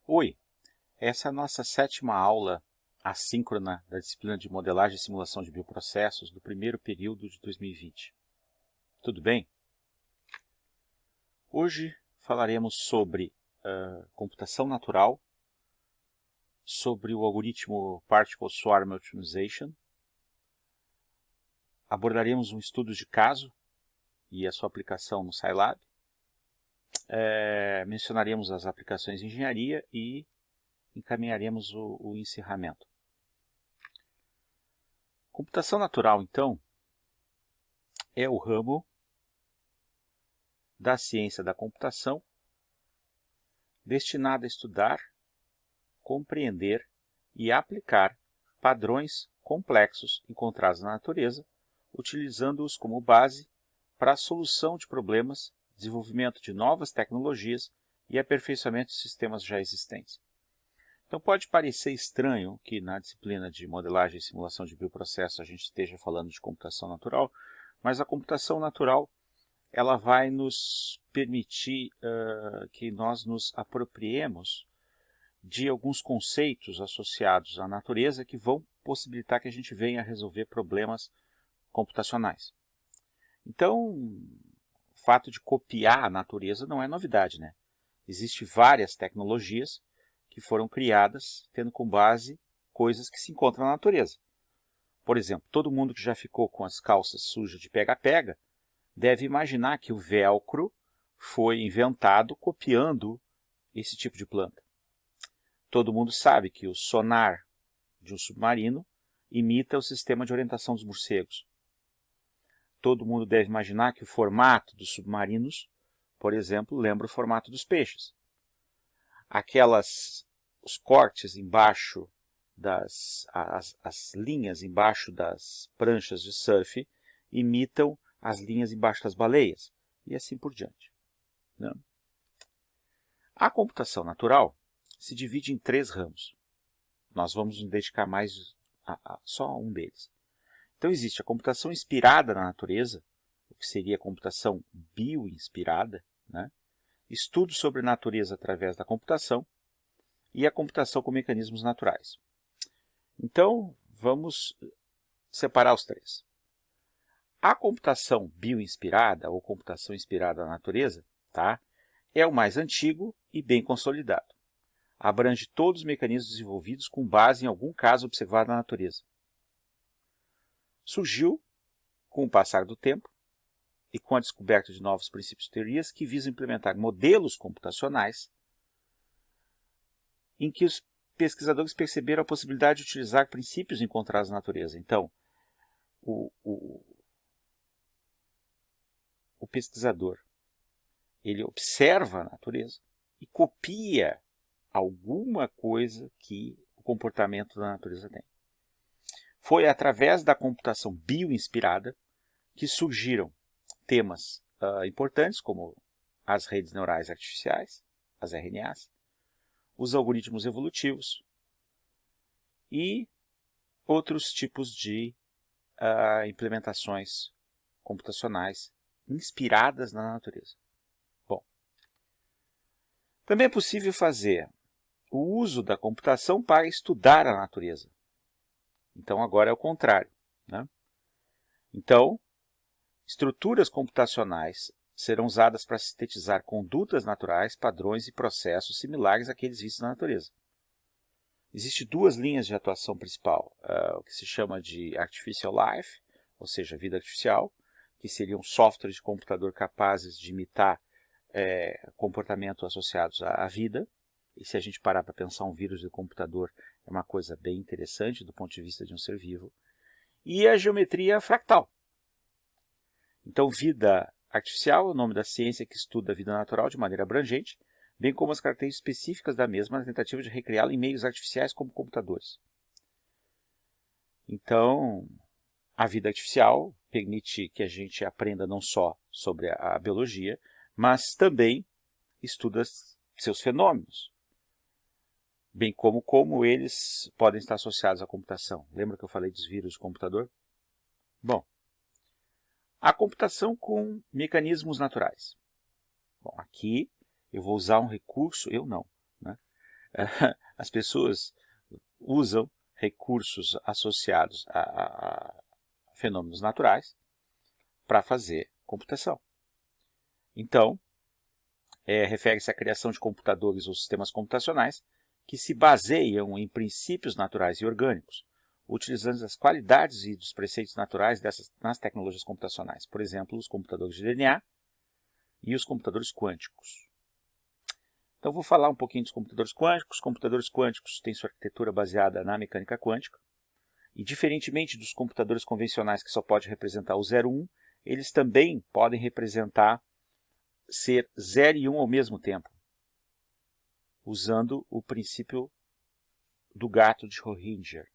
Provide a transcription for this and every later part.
Oi, essa é a nossa 7ª aula assíncrona da disciplina de modelagem e simulação de bioprocessos do primeiro período de 2020. Tudo bem? Hoje falaremos sobre computação natural, sobre o algoritmo Particle Swarm Optimization, abordaremos um estudo de caso e a sua aplicação no Scilab, mencionaremos as aplicações de engenharia e encaminharemos o encerramento. Computação natural, então, é o ramo da ciência da computação destinado a estudar, compreender e aplicar padrões complexos encontrados na natureza, utilizando-os como base para a solução de problemas, desenvolvimento de novas tecnologias e aperfeiçoamento de sistemas já existentes. Então pode parecer estranho que na disciplina de modelagem e simulação de bioprocessos a gente esteja falando de computação natural, mas a computação natural ela vai nos permitir que nós nos apropriemos de alguns conceitos associados à natureza que vão possibilitar que a gente venha a resolver problemas computacionais. Então, o fato de copiar a natureza não é novidade, né? Existem várias tecnologias que foram criadas tendo como base coisas que se encontram na natureza. Por exemplo, todo mundo que já ficou com as calças sujas de pega-pega deve imaginar que o velcro foi inventado copiando esse tipo de planta. Todo mundo sabe que o sonar de um submarino imita o sistema de orientação dos morcegos. Todo mundo deve imaginar que o formato dos submarinos, por exemplo, lembra o formato dos peixes. Os cortes embaixo as linhas embaixo das pranchas de surf imitam as linhas embaixo das baleias, e assim por diante. Né? A computação natural se divide em 3 ramos. Nós vamos nos dedicar mais a só um deles. Então existe a computação inspirada na natureza, o que seria a computação bioinspirada, né? Estudo sobre a natureza através da computação, e a computação com mecanismos naturais. Então, vamos separar os 3. A computação bioinspirada, ou computação inspirada na natureza, tá, é o mais antigo e bem consolidado. Abrange todos os mecanismos desenvolvidos com base em algum caso observado na natureza. Surgiu com o passar do tempo e com a descoberta de novos princípios e teorias que visam implementar modelos computacionais em que os pesquisadores perceberam a possibilidade de utilizar princípios encontrados na natureza. Então, o pesquisador ele observa a natureza e copia alguma coisa que o comportamento da natureza tem. Foi através da computação bioinspirada que surgiram temas importantes como as redes neurais artificiais, as RNAs, os algoritmos evolutivos e outros tipos de implementações computacionais inspiradas na natureza. Bom, também é possível fazer o uso da computação para estudar a natureza. Então agora é o contrário, né? Então, estruturas computacionais serão usadas para sintetizar condutas naturais, padrões e processos similares àqueles vistos na natureza. Existem 2 linhas de atuação principal, o que se chama de Artificial Life, ou seja, vida artificial, que seriam softwares de computador capazes de imitar comportamentos associados à vida. E se a gente parar para pensar, um vírus de computador é uma coisa bem interessante do ponto de vista de um ser vivo. E a geometria fractal. Então, vida artificial é o nome da ciência que estuda a vida natural de maneira abrangente, bem como as características específicas da mesma na tentativa de recriá-la em meios artificiais como computadores. Então, a vida artificial permite que a gente aprenda não só sobre a biologia, mas também estuda seus fenômenos, bem como eles podem estar associados à computação. Lembra que eu falei dos vírus de computador? Bom, a computação com mecanismos naturais. Bom, aqui eu vou usar um recurso, eu não, né? as pessoas usam recursos associados a fenômenos naturais para fazer computação. Então, refere-se à criação de computadores ou sistemas computacionais que se baseiam em princípios naturais e orgânicos, utilizando as qualidades e dos preceitos naturais nas tecnologias computacionais. Por exemplo, os computadores de DNA e os computadores quânticos. Então, vou falar um pouquinho dos computadores quânticos. Os computadores quânticos têm sua arquitetura baseada na mecânica quântica. E, diferentemente dos computadores convencionais que só pode representar o 0 e 1, eles também podem representar ser 0 e 1 ao mesmo tempo, usando o princípio do gato de Schrödinger.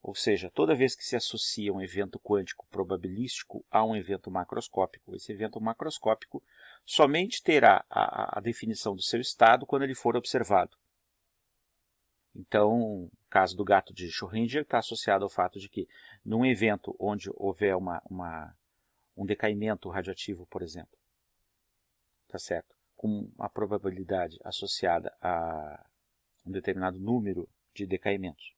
Ou seja, toda vez que se associa um evento quântico probabilístico a um evento macroscópico, esse evento macroscópico somente terá a definição do seu estado quando ele for observado. Então, o caso do gato de Schrödinger está associado ao fato de que, num evento onde houver um decaimento radioativo, por exemplo, tá certo? Com a probabilidade associada a um determinado número de decaimentos,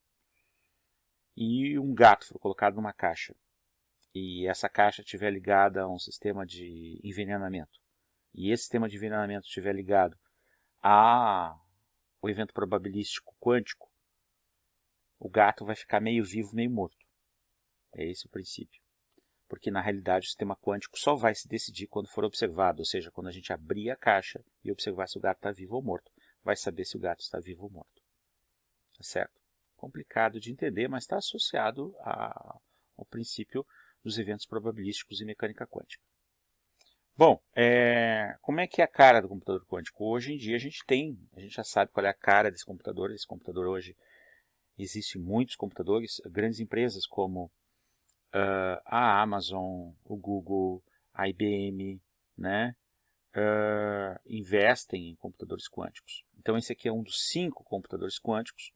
e um gato for colocado numa caixa, e essa caixa estiver ligada a um sistema de envenenamento, e esse sistema de envenenamento estiver ligado ao evento probabilístico quântico, o gato vai ficar meio vivo, meio morto. É esse o princípio. Porque, na realidade, o sistema quântico só vai se decidir quando for observado, ou seja, quando a gente abrir a caixa e observar se o gato está vivo ou morto, vai saber se o gato está vivo ou morto. Tá certo? Complicado de entender, mas está associado ao princípio dos eventos probabilísticos e mecânica quântica. Bom, como é que é a cara do computador quântico? Hoje em dia a gente já sabe qual é a cara desse computador. Esse computador hoje, existem muitos computadores, grandes empresas como a Amazon, o Google, a IBM, né, investem em computadores quânticos. Então esse aqui é um dos 5 computadores quânticos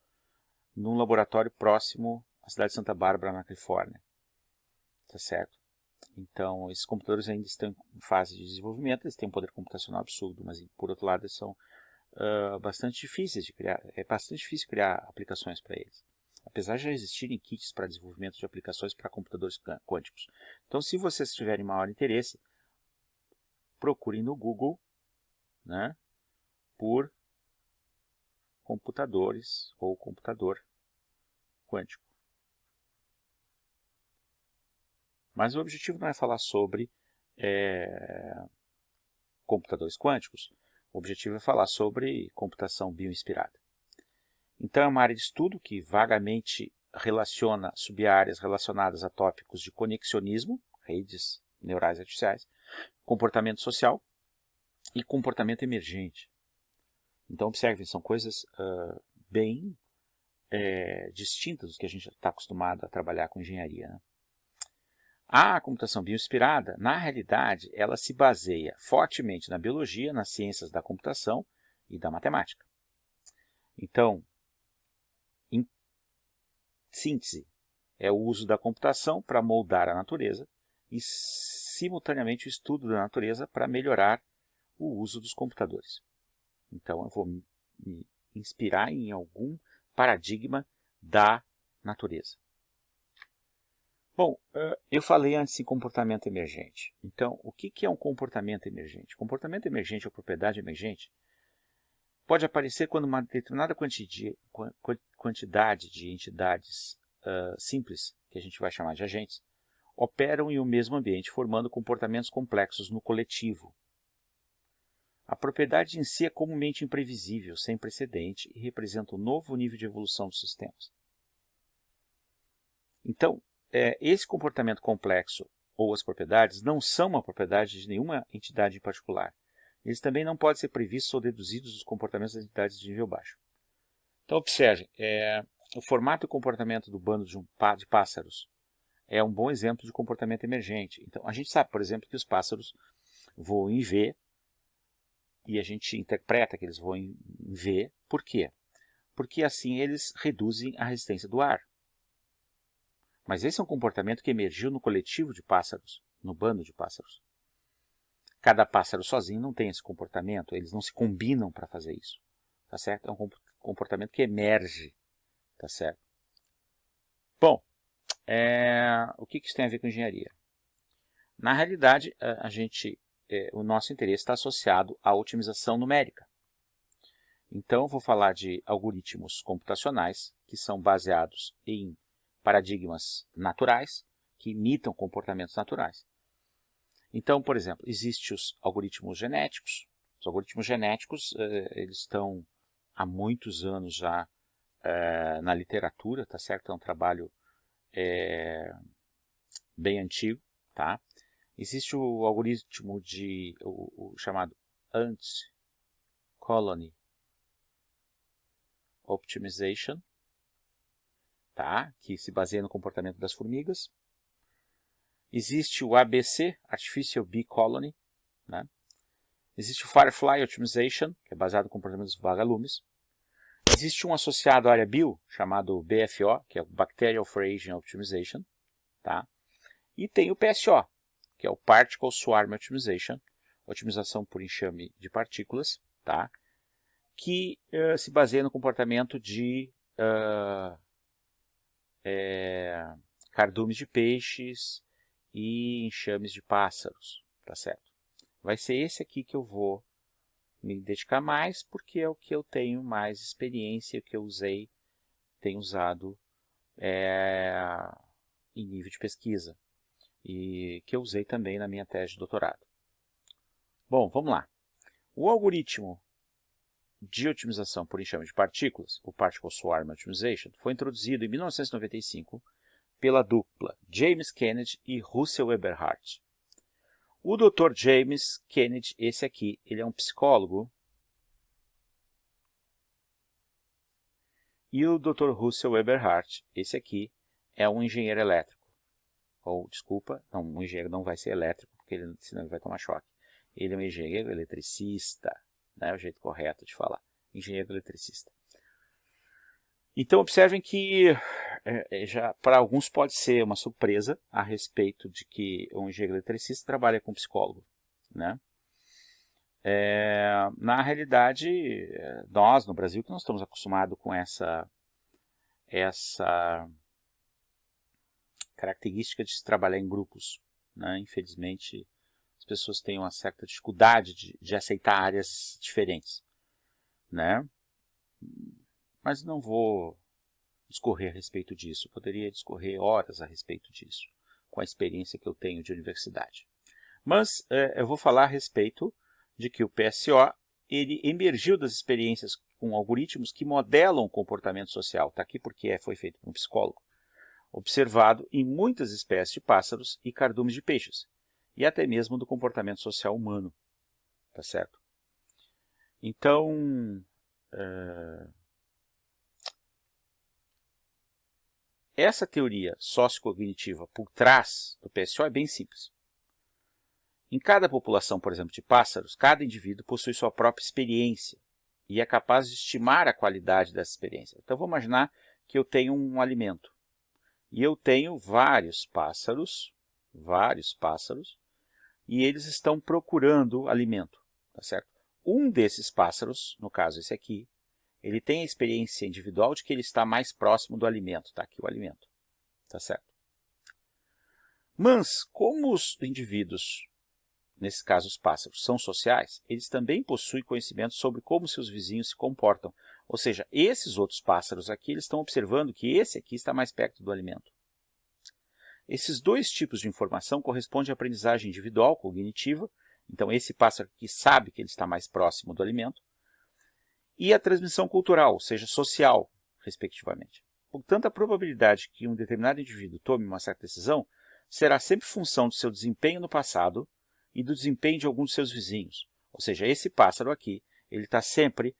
num laboratório próximo à cidade de Santa Bárbara, na Califórnia. Tá certo? Então, esses computadores ainda estão em fase de desenvolvimento, eles têm um poder computacional absurdo, mas, por outro lado, eles são bastante difíceis de criar. É bastante difícil criar aplicações para eles, apesar de já existirem kits para desenvolvimento de aplicações para computadores quânticos. Então, se vocês tiverem maior interesse, procurem no Google, né, por computadores ou computador quântico. Mas o objetivo não é falar sobre computadores quânticos, o objetivo é falar sobre computação bioinspirada. Então é uma área de estudo que vagamente relaciona sub-áreas relacionadas a tópicos de conexionismo, redes neurais artificiais, comportamento social e comportamento emergente. Então observem, são coisas bem distintas do que a gente está acostumado a trabalhar com engenharia, né? A computação bioinspirada, na realidade, ela se baseia fortemente na biologia, nas ciências da computação e da matemática. Então, em síntese, é o uso da computação para moldar a natureza e, simultaneamente, o estudo da natureza para melhorar o uso dos computadores. Então, eu vou me inspirar em algum paradigma da natureza. Bom, eu falei antes em comportamento emergente. Então, o que é um comportamento emergente? Comportamento emergente ou propriedade emergente pode aparecer quando uma determinada quantidade de entidades simples, que a gente vai chamar de agentes, operam em um mesmo ambiente, formando comportamentos complexos no coletivo. A propriedade em si é comumente imprevisível, sem precedente, e representa um novo nível de evolução dos sistemas. Então, esse comportamento complexo ou as propriedades não são uma propriedade de nenhuma entidade em particular. Eles também não podem ser previstos ou deduzidos dos comportamentos das entidades de nível baixo. Então, observem, o formato e comportamento do bando de pássaros é um bom exemplo de comportamento emergente. Então, a gente sabe, por exemplo, que os pássaros voam em V, e a gente interpreta que eles voam em V. Por quê? Porque assim eles reduzem a resistência do ar. Mas esse é um comportamento que emergiu no coletivo de pássaros, no bando de pássaros. Cada pássaro sozinho não tem esse comportamento, eles não se combinam para fazer isso. Tá certo? É um comportamento que emerge, tá certo? Bom, o que isso tem a ver com engenharia? Na realidade, o nosso interesse está associado à otimização numérica. Então, eu vou falar de algoritmos computacionais que são baseados em paradigmas naturais, que imitam comportamentos naturais. Então, por exemplo, existem os algoritmos genéticos. Os algoritmos genéticos eles estão há muitos anos já na literatura, tá certo? É um trabalho bem antigo, tá? Existe o algoritmo o chamado Ant Colony Optimization, tá? Que se baseia no comportamento das formigas. Existe o ABC, Artificial Bee Colony, né? Existe o Firefly Optimization, que é baseado no comportamento dos vagalumes. Existe um associado à área bio, chamado BFO, que é o Bacterial Foraging Optimization, tá? E tem o PSO, que é o Particle Swarm Optimization, otimização por enxame de partículas, tá? Que se baseia no comportamento de cardumes de peixes e enxames de pássaros, tá certo? Vai ser esse aqui que eu vou me dedicar mais, porque é o que eu tenho mais experiência, o que eu tenho usado em nível de pesquisa, e que eu usei também na minha tese de doutorado. Bom, vamos lá. O algoritmo de otimização por enxame de partículas, o Particle Swarm Optimization, foi introduzido em 1995 pela dupla James Kennedy e Russell Eberhardt. O Dr. James Kennedy, esse aqui, ele é um psicólogo, e o Dr. Russell Eberhardt, esse aqui, é um engenheiro elétrico. Ou, desculpa, não, um engenheiro não vai ser elétrico, porque senão ele vai tomar choque. Ele é um engenheiro eletricista, né, é o jeito correto de falar. Engenheiro eletricista. Então, observem que já para alguns pode ser uma surpresa a respeito de que um engenheiro eletricista trabalha com psicólogo, né? Na realidade, nós no Brasil que não estamos acostumados com essa característica de se trabalhar em grupos, né? Infelizmente, as pessoas têm uma certa dificuldade de aceitar áreas diferentes, né? Mas não vou discorrer a respeito disso. Eu poderia discorrer horas a respeito disso, com a experiência que eu tenho de universidade. Mas eu vou falar a respeito de que o PSO ele emergiu das experiências com algoritmos que modelam o comportamento social. Está aqui porque foi feito por um psicólogo. Observado em muitas espécies de pássaros e cardumes de peixes, e até mesmo do comportamento social humano. Tá certo? Então, essa teoria sociocognitiva por trás do PSO é bem simples. Em cada população, por exemplo, de pássaros, cada indivíduo possui sua própria experiência e é capaz de estimar a qualidade dessa experiência. Então, vamos imaginar que eu tenho um alimento e eu tenho vários pássaros, e eles estão procurando alimento, tá certo? Um desses pássaros, no caso esse aqui, ele tem a experiência individual de que ele está mais próximo do alimento, tá aqui o alimento, tá certo? Mas, como os indivíduos, nesse caso os pássaros, são sociais, eles também possuem conhecimento sobre como seus vizinhos se comportam. Ou seja, esses outros pássaros aqui, eles estão observando que esse aqui está mais perto do alimento. Esses dois tipos de informação correspondem à aprendizagem individual, cognitiva, então esse pássaro aqui sabe que ele está mais próximo do alimento, e a transmissão cultural, ou seja, social, respectivamente. Portanto, a probabilidade que um determinado indivíduo tome uma certa decisão será sempre função do seu desempenho no passado e do desempenho de alguns de seus vizinhos. Ou seja, esse pássaro aqui, ele está sempre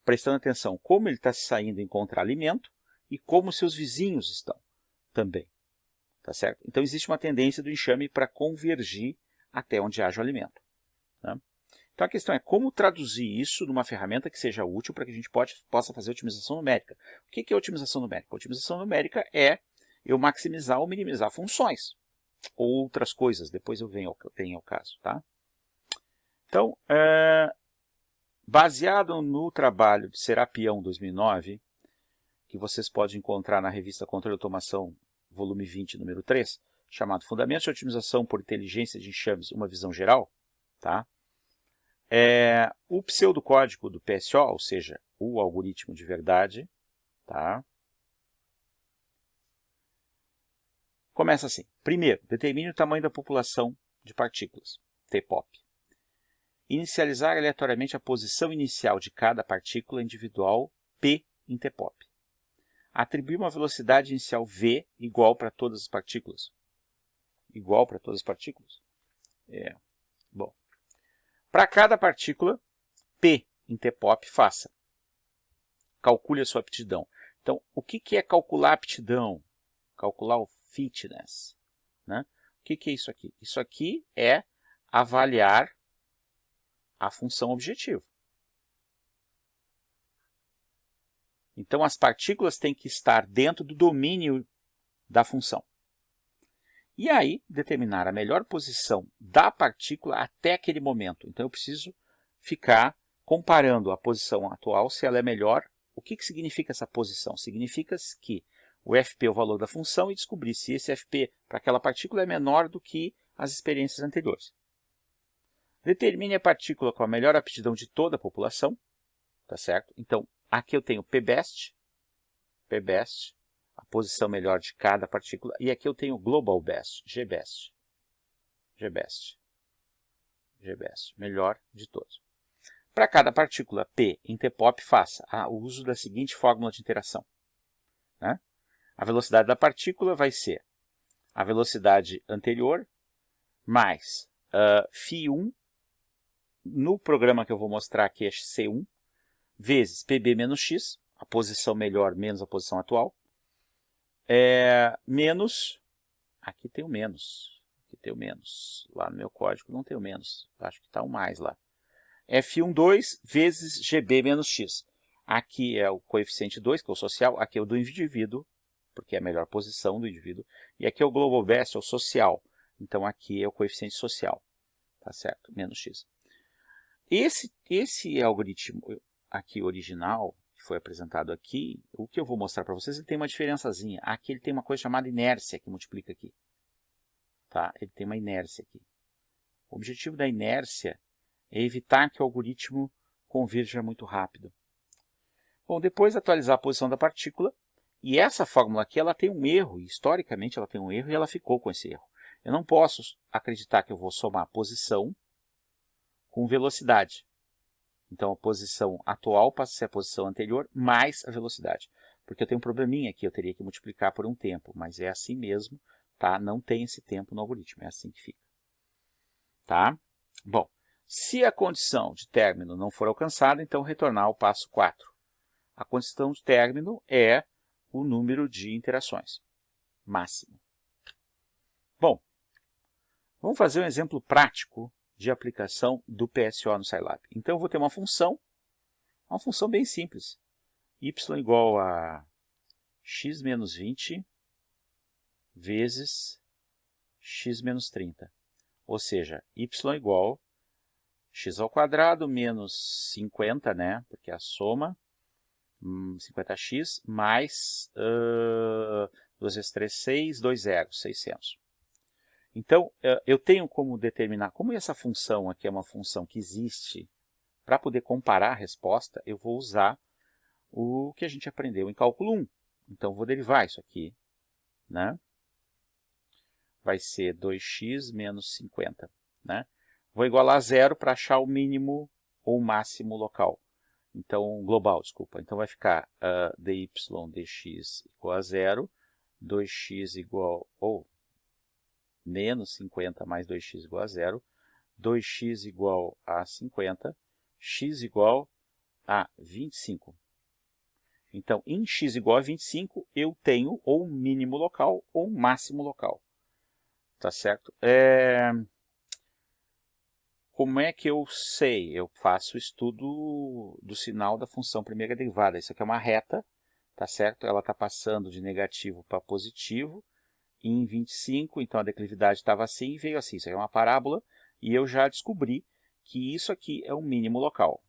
prestando atenção como ele está saindo encontrar alimento e como seus vizinhos estão também. Tá certo? Então, existe uma tendência do enxame para convergir até onde haja o alimento. Né? Então, a questão é como traduzir isso numa ferramenta que seja útil para que a gente possa fazer otimização numérica. O que é otimização numérica? A otimização numérica é eu maximizar ou minimizar funções. Ou outras coisas, depois eu venho ao caso. Tá? Então, Baseado no trabalho de Serapião 2009, que vocês podem encontrar na revista Controle e Automação, volume 20, número 3, chamado Fundamentos de Otimização por Inteligência de Enxames, uma visão geral, tá? O pseudocódigo do PSO, ou seja, o algoritmo de verdade, tá? Começa assim. Primeiro, determine o tamanho da população de partículas, TPOP. Inicializar aleatoriamente a posição inicial de cada partícula individual, P em TPOP. Atribuir uma velocidade inicial V igual para todas as partículas. Igual para todas as partículas? Bom. Para cada partícula, P em TPOP, faça. Calcule a sua aptidão. Então, o que é calcular a aptidão? Calcular o fitness, né? O que é isso aqui? Isso aqui é avaliar a função objetivo. Então, as partículas têm que estar dentro do domínio da função. E aí, determinar a melhor posição da partícula até aquele momento. Então, eu preciso ficar comparando a posição atual, se ela é melhor. O que significa essa posição? Significa que o FP é o valor da função e descobrir se esse FP para aquela partícula é menor do que as experiências anteriores. Determine a partícula com a melhor aptidão de toda a população, tá certo? Então, aqui eu tenho PBest, a posição melhor de cada partícula, e aqui eu tenho Global Best, GBest, melhor de todos. Para cada partícula P em TPOP, faça o uso da seguinte fórmula de interação, né? A velocidade da partícula vai ser a velocidade anterior mais φ1, no programa que eu vou mostrar aqui é C1, vezes PB menos X, a posição melhor menos a posição atual, menos, aqui tem o menos, lá no meu código não tem o menos, acho que está o mais lá, F12 vezes GB menos X. Aqui é o coeficiente 2, que é o social, aqui é o do indivíduo, porque é a melhor posição do indivíduo, e aqui é o Global Best, é o social, então aqui é o coeficiente social, tá certo? Menos X. Esse algoritmo aqui original, que foi apresentado aqui, o que eu vou mostrar para vocês, ele tem uma diferençazinha. Aqui ele tem uma coisa chamada inércia, que multiplica aqui. Tá? Ele tem uma inércia aqui. O objetivo da inércia é evitar que o algoritmo convirja muito rápido. Bom, depois de atualizar a posição da partícula, e essa fórmula aqui ela tem um erro, e historicamente ela tem um erro e ela ficou com esse erro. Eu não posso acreditar que eu vou somar posição com velocidade. Então a posição atual passa a ser a posição anterior mais a velocidade. Porque eu tenho um probleminha aqui, eu teria que multiplicar por um tempo, mas é assim mesmo, tá? Não tem esse tempo no algoritmo, é assim que fica. Tá? Bom, se a condição de término não for alcançada, então retornar ao passo 4. A condição de término é o número de interações máximo. Bom, vamos fazer um exemplo prático de aplicação do PSO no Scilab. Então, eu vou ter uma função bem simples. Y igual a x menos 20 vezes x menos 30. Ou seja, y igual a x ao quadrado menos 50, né? Porque é a soma, 50x, mais 2 vezes 3, 6, 2 zeros, 600. Então, eu tenho como determinar, como essa função aqui é uma função que existe, para poder comparar a resposta, eu vou usar o que a gente aprendeu em cálculo 1. Então, eu vou derivar isso aqui, né? Vai ser 2x menos 50, né? Vou igualar a zero para achar o mínimo ou o máximo local. Então, global, desculpa. Então, vai ficar dy dx igual a zero, 2x igual, menos 50 mais 2x igual a zero, 2x igual a 50, x igual a 25. Então, em x igual a 25, eu tenho ou um mínimo local ou um máximo local. Tá certo? Como é que eu sei? Eu faço o estudo do sinal da função primeira derivada. Isso aqui é uma reta, tá certo? Ela está passando de negativo para positivo em 25, então a declividade estava assim e veio assim. Isso aqui é uma parábola e eu já descobri que isso aqui é o mínimo local.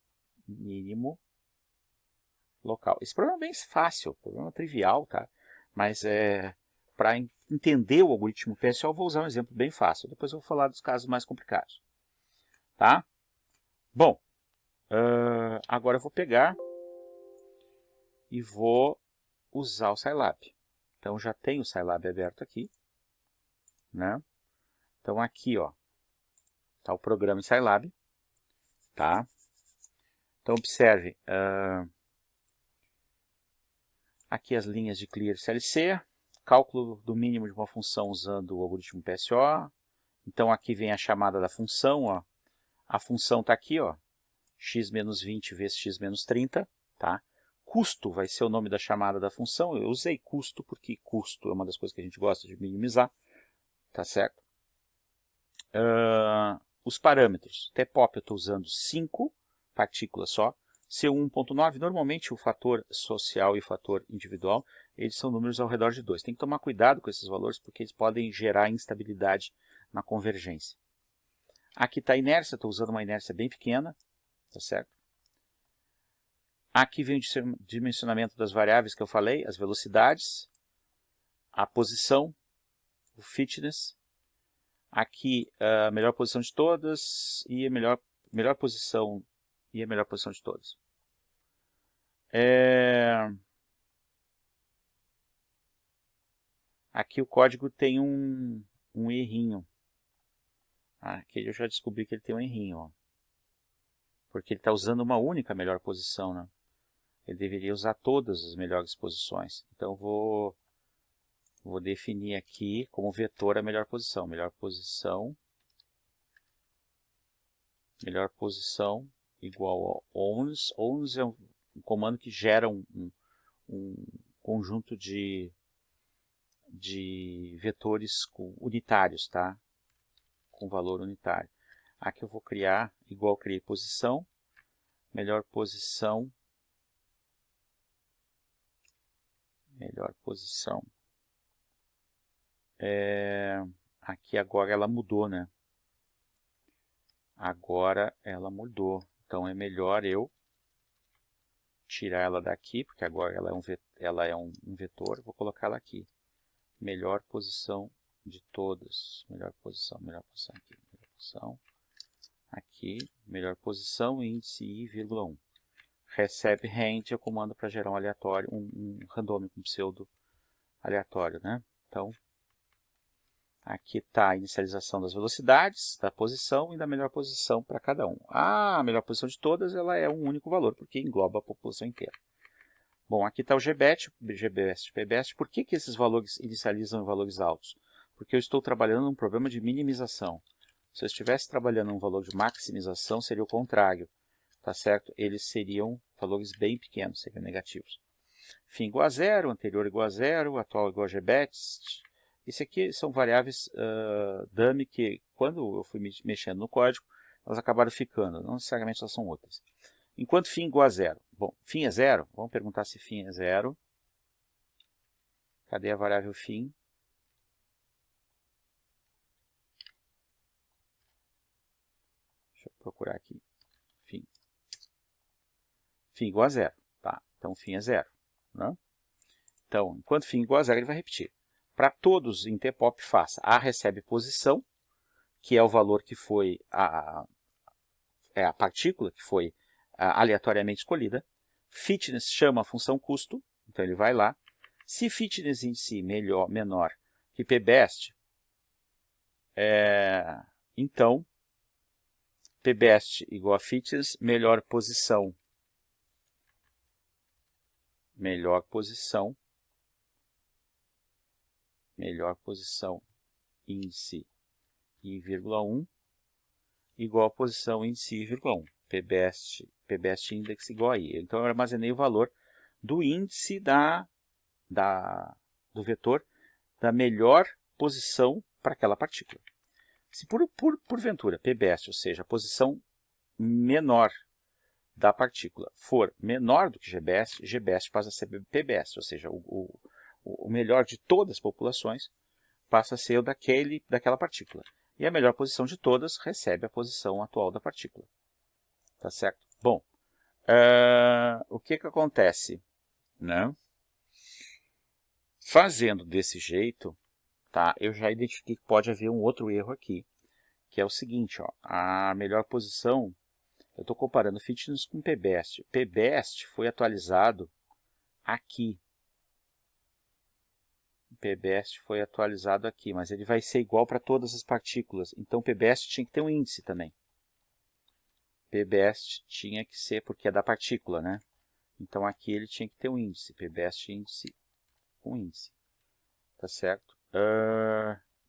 mínimo local. Esse problema é bem fácil, problema trivial, tá? Mas para entender o algoritmo PSO, eu vou usar um exemplo bem fácil. Depois eu vou falar dos casos mais complicados. Tá? Bom, agora eu vou pegar e vou usar o Scilab. Então já tenho o Scilab aberto aqui, né? Então aqui, ó, tá o programa em Scilab, tá? Então observe, aqui as linhas de clear CLC, cálculo do mínimo de uma função usando o algoritmo PSO. Então aqui vem a chamada da função, ó. A função está aqui, ó, x menos 20 vezes x menos 30, tá? Custo vai ser o nome da chamada da função. Eu usei custo porque custo é uma das coisas que a gente gosta de minimizar, tá certo? Os parâmetros. TPOP eu estou usando 5 partículas só. C1.9, normalmente o fator social e o fator individual, eles são números ao redor de 2. Tem que tomar cuidado com esses valores porque eles podem gerar instabilidade na convergência. Aqui está a inércia, estou usando uma inércia bem pequena, tá certo? Aqui vem o dimensionamento das variáveis que eu falei, as velocidades, a posição, o fitness. Aqui a melhor posição de todas e a melhor posição de todas. Aqui o código tem um errinho. Aqui eu já descobri que ele tem um errinho, ó. Porque ele está usando uma única melhor posição, né? Ele deveria usar todas as melhores posições. Então vou definir aqui como vetor a melhor posição. Melhor posição igual a ons. Ons é um comando que gera um conjunto de vetores unitários, tá? Com valor unitário. Aqui eu vou criar, igual eu criei posição, melhor posição. Aqui agora ela mudou, né? Agora ela mudou. Então é melhor eu tirar ela daqui, porque agora ela é um vetor. Vou colocar ela aqui. Melhor posição de todas. Melhor posição aqui. Melhor posição aqui. Melhor posição, índice I, vírgula 1. Recebe range é o comando para gerar um aleatório, um randômico, um pseudo aleatório, né? Então, aqui está a inicialização das velocidades, da posição e da melhor posição para cada um. A melhor posição de todas ela é um único valor, porque engloba a população inteira. Bom, aqui está o GBEST, PBEST. Por que esses valores inicializam em valores altos? Porque eu estou trabalhando num problema de minimização. Se eu estivesse trabalhando num valor de maximização, seria o contrário. Tá certo? Eles seriam valores bem pequenos, seriam negativos. Fim igual a zero, anterior igual a zero, atual igual a GBEST. Isso aqui são variáveis dummy que, quando eu fui mexendo no código, elas acabaram ficando, não necessariamente elas são outras. Enquanto fim igual a zero. Bom, fim é zero, vamos perguntar se fim é zero. Cadê a variável fim? Deixa eu procurar aqui. Fim. Fim igual a zero. Tá? Então, fim é zero. Né? Então, enquanto fim igual a zero, ele vai repetir. Para todos em TPOP, faça A recebe posição, que é o valor que foi a partícula que foi aleatoriamente escolhida. Fitness chama a função custo, então ele vai lá. Se fitness em si menor que PBEST, então PBEST igual a fitness, melhor posição índice I,1 igual a posição índice I,1. PBEST index igual a I. Então eu armazenei o valor do índice do vetor da melhor posição para aquela partícula. Se porventura PBEST, ou seja, a posição menor da partícula, for menor do que GBEST, GBEST passa a ser PBEST, ou seja, o melhor de todas as populações passa a ser o daquela partícula. E a melhor posição de todas recebe a posição atual da partícula. Tá certo? Bom, O que acontece, né? Fazendo desse jeito, tá? Eu já identifiquei que pode haver um outro erro aqui, que é o seguinte, ó, a melhor posição, eu estou comparando Fitness com PBest. PBest foi atualizado aqui. PBest foi atualizado aqui, mas ele vai ser igual para todas as partículas. Então PBest tinha que ter um índice também. PBest tinha que ser, porque é da partícula, né? Então aqui ele tinha que ter um índice. PBest índice, um índice. Tá certo?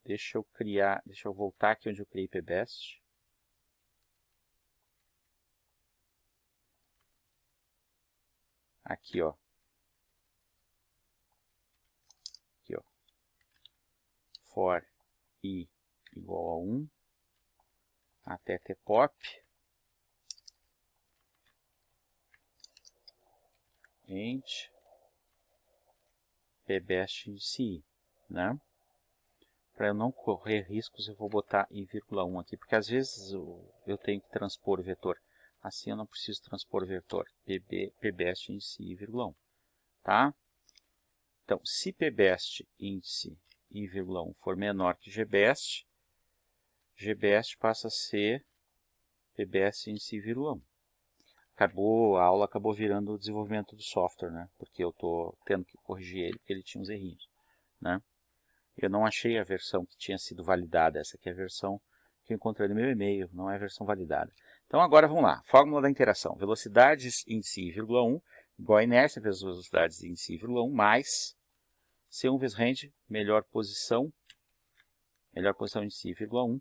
Deixa eu voltar aqui onde eu criei PBest. Aqui, ó. Aqui, ó. For i igual a 1 até tpop. Int PBest índice i, né? Para eu não correr riscos, eu vou botar i,1 aqui, porque às vezes eu tenho que transpor o vetor. Assim eu não preciso transpor o vetor. PBest índice i,1, tá? Então, se PBest índice i,1 for menor que GBest, GBest passa a ser PBest índice i,1. A aula acabou virando o desenvolvimento do software, né? Porque eu estou tendo que corrigir ele, porque ele tinha uns errinhos, né? Eu não achei a versão que tinha sido validada. Essa aqui é a versão que eu encontrei no meu e-mail, não é a versão validada. Então agora vamos lá. Fórmula da interação. Velocidades índice i,1 igual a inércia vezes velocidades índice i,1 mais C1 vezes range, melhor posição índice i,1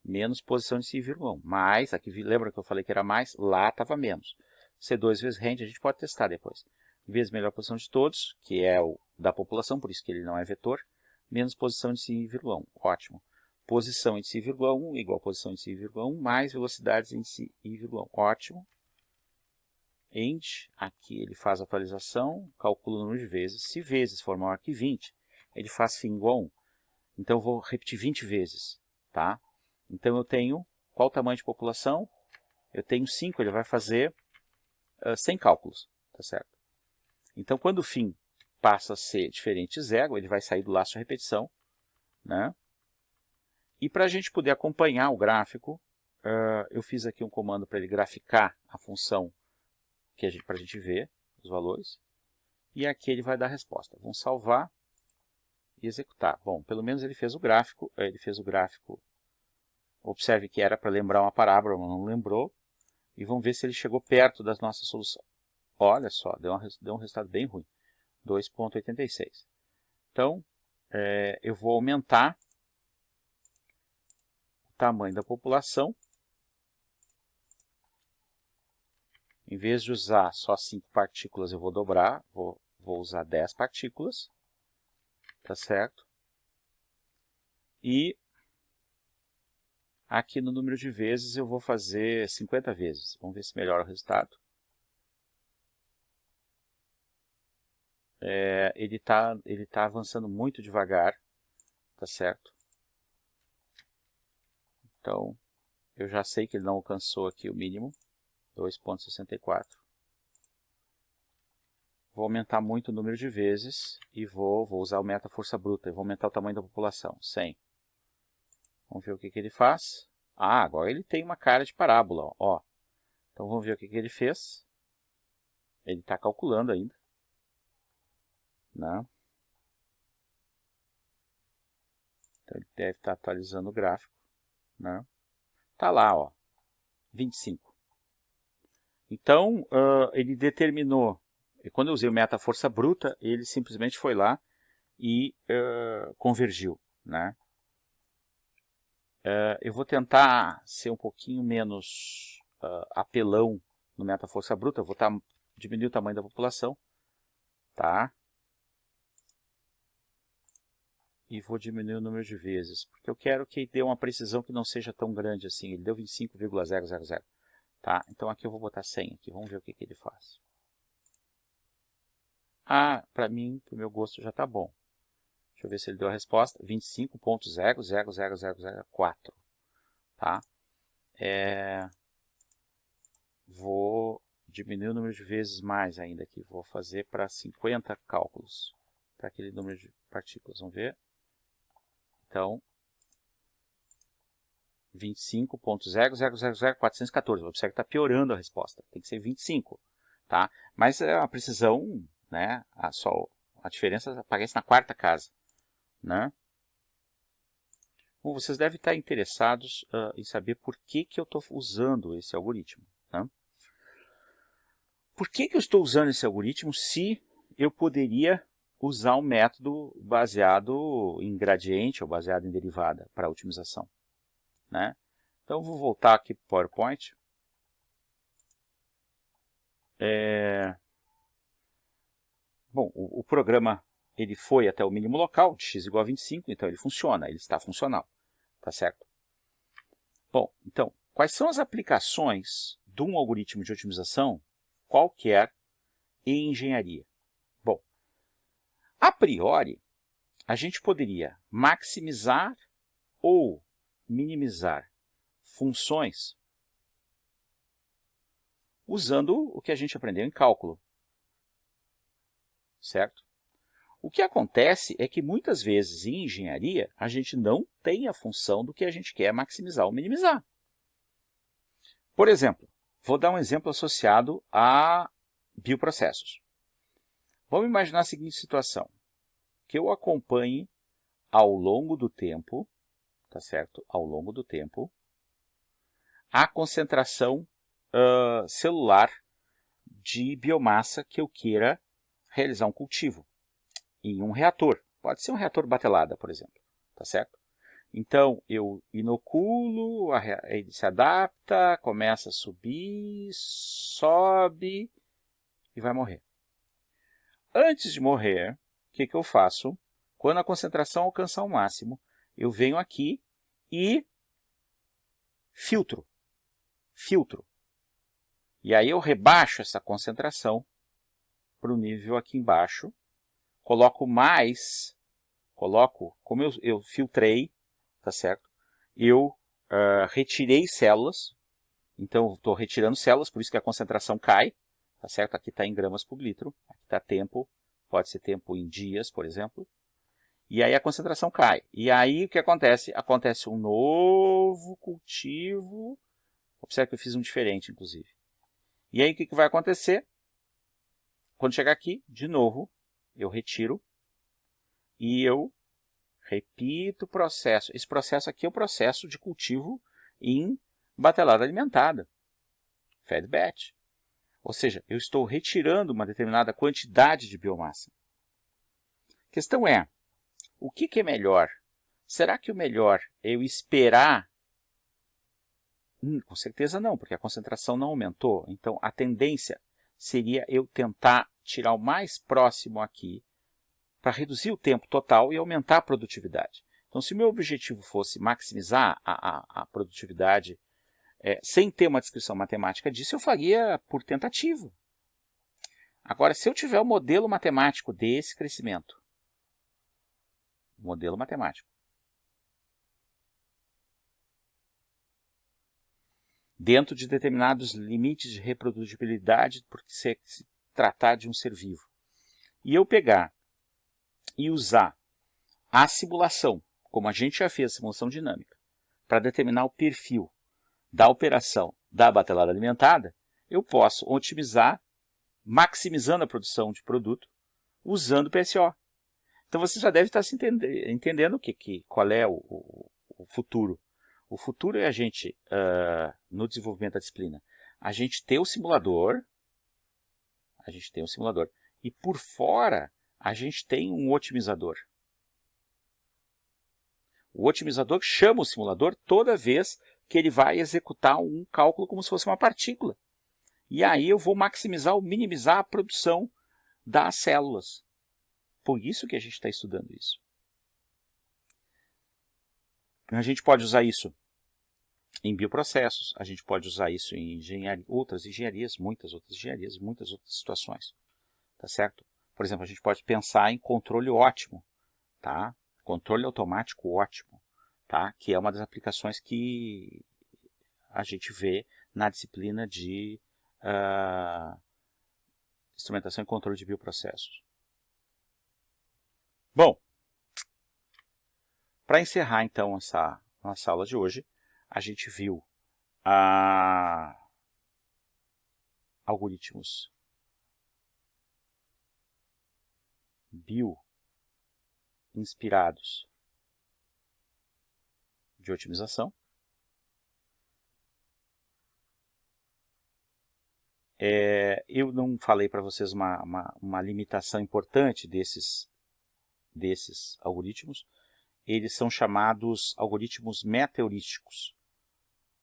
menos posição índice i,1. Mais, aqui lembra que eu falei que era mais? Lá estava menos. C2 vezes range, a gente pode testar depois. Vezes melhor posição de todos, que é o da população, por isso que ele não é vetor, menos posição índice i,1. Ótimo. Posição índice i,1 igual a posição índice i,1 mais velocidades índice i,1. Ótimo. End, aqui ele faz a atualização, calcula o número de vezes. Se vezes for maior que 20, ele faz fim igual a 1. Então eu vou repetir 20 vezes, tá? Então eu tenho, qual o tamanho de população? Eu tenho 5, ele vai fazer 100 cálculos, tá certo? Então quando o fim passa a ser diferente de zero, ele vai sair do laço de repetição, né? E para a gente poder acompanhar o gráfico, eu fiz aqui um comando para ele graficar a função para a gente ver os valores. E aqui ele vai dar a resposta. Vamos salvar e executar. Bom, pelo menos ele fez o gráfico. Observe que era para lembrar uma parábola, mas não lembrou. E vamos ver se ele chegou perto da nossa solução. Olha só, deu um resultado bem ruim. 2,86. Então, eu vou aumentar o tamanho da população. Em vez de usar só 5 partículas, eu vou dobrar. Vou usar 10 partículas. Tá certo? E aqui no número de vezes eu vou fazer 50 vezes. Vamos ver se melhora o resultado. Ele tá avançando muito devagar, tá certo? Então, eu já sei que ele não alcançou aqui o mínimo, 2,64. Vou aumentar muito o número de vezes e vou usar o meta força bruta. Vou aumentar o tamanho da população, 100. Vamos ver o que ele faz. Ah, agora ele tem uma cara de parábola, ó. Então vamos ver o que ele fez. Ele está calculando ainda, né? Então ele deve estar atualizando o gráfico, né? Tá lá, ó, 25. Então ele determinou, quando eu usei o meta força bruta, ele simplesmente foi lá e convergiu, né? Eu vou tentar ser um pouquinho menos apelão no meta força bruta. Eu vou diminuir o tamanho da população, tá? E vou diminuir o número de vezes, porque eu quero que dê uma precisão que não seja tão grande assim. Ele deu 25,000, tá? Então aqui eu vou botar 100 aqui, vamos ver o que ele faz. Ah, para mim, para o meu gosto já está bom. Deixa eu ver se ele deu a resposta. 25,00004, tá? Vou diminuir o número de vezes mais ainda aqui. Vou fazer para 50 cálculos, para aquele número de partículas. Vamos ver. Então, 25.0000414. Observe que está piorando a resposta. Tem que ser 25. Tá? Mas é uma precisão, né? A diferença aparece na quarta casa. Né? Bom, vocês devem estar interessados em saber por que eu estou usando esse algoritmo. Né? Por que eu estou usando esse algoritmo se eu poderia usar um método baseado em gradiente ou baseado em derivada para otimização? Né? Então, eu vou voltar aqui para o PowerPoint. Bom, o programa ele foi até o mínimo local, de x igual a 25, então ele funciona, ele está funcional. Tá certo? Bom, então, quais são as aplicações de um algoritmo de otimização qualquer em engenharia? Bom, a priori, a gente poderia maximizar ou minimizar funções usando o que a gente aprendeu em cálculo, certo? O que acontece é que muitas vezes em engenharia a gente não tem a função do que a gente quer maximizar ou minimizar. Por exemplo, vou dar um exemplo associado a bioprocessos. Vamos imaginar a seguinte situação, que eu acompanhe ao longo do tempo, tá certo? Ao longo do tempo, a concentração celular de biomassa que eu queira realizar um cultivo em um reator. Pode ser um reator batelada, por exemplo, tá certo? Então, eu inoculo, ele se adapta, começa a subir, sobe e vai morrer. Antes de morrer, o que eu faço? Quando a concentração alcançar o máximo, eu venho aqui e filtro. E aí eu rebaixo essa concentração para o nível aqui embaixo, como eu filtrei, tá certo? Eu retirei células, então estou retirando células, por isso que a concentração cai, tá certo? Aqui está em gramas por litro, aqui está tempo, pode ser tempo em dias, por exemplo. E aí a concentração cai. E aí o que acontece? Acontece um novo cultivo. Observe que eu fiz um diferente, inclusive. E aí o que vai acontecer? Quando chegar aqui, de novo, eu retiro e eu repito o processo. Esse processo aqui é o processo de cultivo em batelada alimentada, fed batch. Ou seja, eu estou retirando uma determinada quantidade de biomassa. A questão é, o que é melhor? Será que o melhor é eu esperar? Com certeza não, porque a concentração não aumentou. Então, a tendência seria eu tentar tirar o mais próximo aqui para reduzir o tempo total e aumentar a produtividade. Então, se o meu objetivo fosse maximizar a produtividade sem ter uma descrição matemática disso, eu faria por tentativa. Agora, se eu tiver o modelo matemático desse crescimento, modelo matemático, dentro de determinados limites de reprodutibilidade, porque se tratar de um ser vivo, e eu pegar e usar a simulação, como a gente já fez a simulação dinâmica, para determinar o perfil da operação da batelada alimentada, eu posso otimizar, maximizando a produção de produto, usando PSO. Então você já deve estar se entendendo qual é o futuro. O futuro é a gente, no desenvolvimento da disciplina, a gente ter o simulador, e por fora a gente tem um otimizador. O otimizador chama o simulador toda vez que ele vai executar um cálculo como se fosse uma partícula. E aí eu vou maximizar ou minimizar a produção das células. Por isso que a gente está estudando isso. A gente pode usar isso em bioprocessos, a gente pode usar isso em outras engenharias, muitas outras situações. Tá certo? Por exemplo, a gente pode pensar em controle ótimo, tá? Controle automático ótimo, tá? Que é uma das aplicações que a gente vê na disciplina de instrumentação e controle de bioprocessos. Bom, para encerrar então essa nossa aula de hoje, a gente viu algoritmos bio-inspirados de otimização. Eu não falei para vocês uma limitação importante desses algoritmos. Eles são chamados algoritmos meta-heurísticos.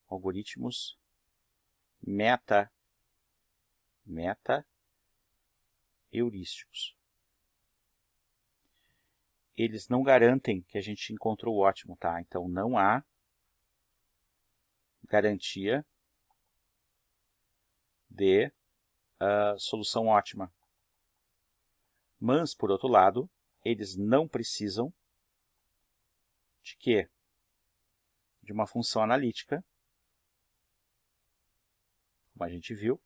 Algoritmos meta-heurísticos. Eles não garantem que a gente encontrou o ótimo, tá? Então não há garantia de solução ótima. Mas, por outro lado, eles não precisam de quê? De uma função analítica, como a gente viu,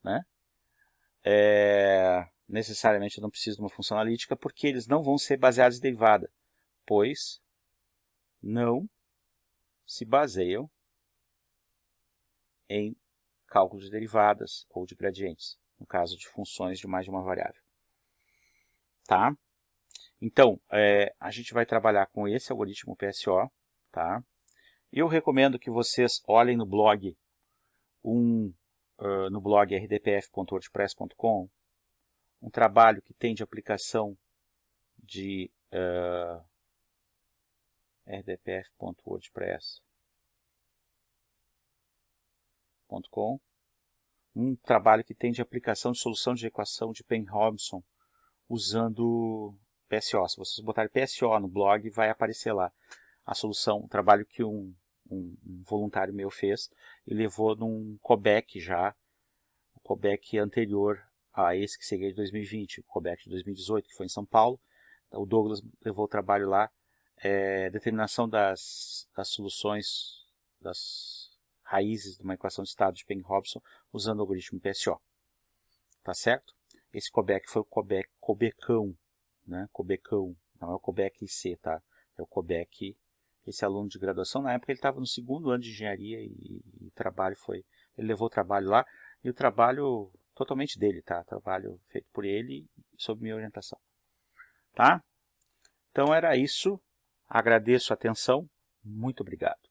né? Necessariamente não precisa de uma função analítica, porque eles não vão ser baseados em derivada, pois não se baseiam em cálculo de derivadas ou de gradientes, no caso de funções de mais de uma variável. Tá? Então, a gente vai trabalhar com esse algoritmo PSO. Tá? Eu recomendo que vocês olhem no blog, no blog rdpf.wordpress.com, um trabalho que tem de aplicação de rdpf.wordpress.com, um trabalho que tem de aplicação de solução de equação de Penn-Robson usando PSO. Se vocês botarem PSO no blog, vai aparecer lá a solução, um trabalho que um voluntário meu fez e levou num codec já, o codec anterior a esse que seria de 2020, o codec de 2018, que foi em São Paulo. O Douglas levou o trabalho lá, determinação das soluções, das raízes de uma equação de estado de Penn-Robson usando o algoritmo PSO. Tá certo? Esse codec foi o codecão, né? Codecão, não é o codec IC, tá? É o codec, esse aluno de graduação, na época ele estava no 2º ano de engenharia e trabalho foi, ele levou o trabalho lá, e o trabalho totalmente dele, tá? Trabalho feito por ele sob minha orientação. Tá? Então era isso, agradeço a atenção, muito obrigado.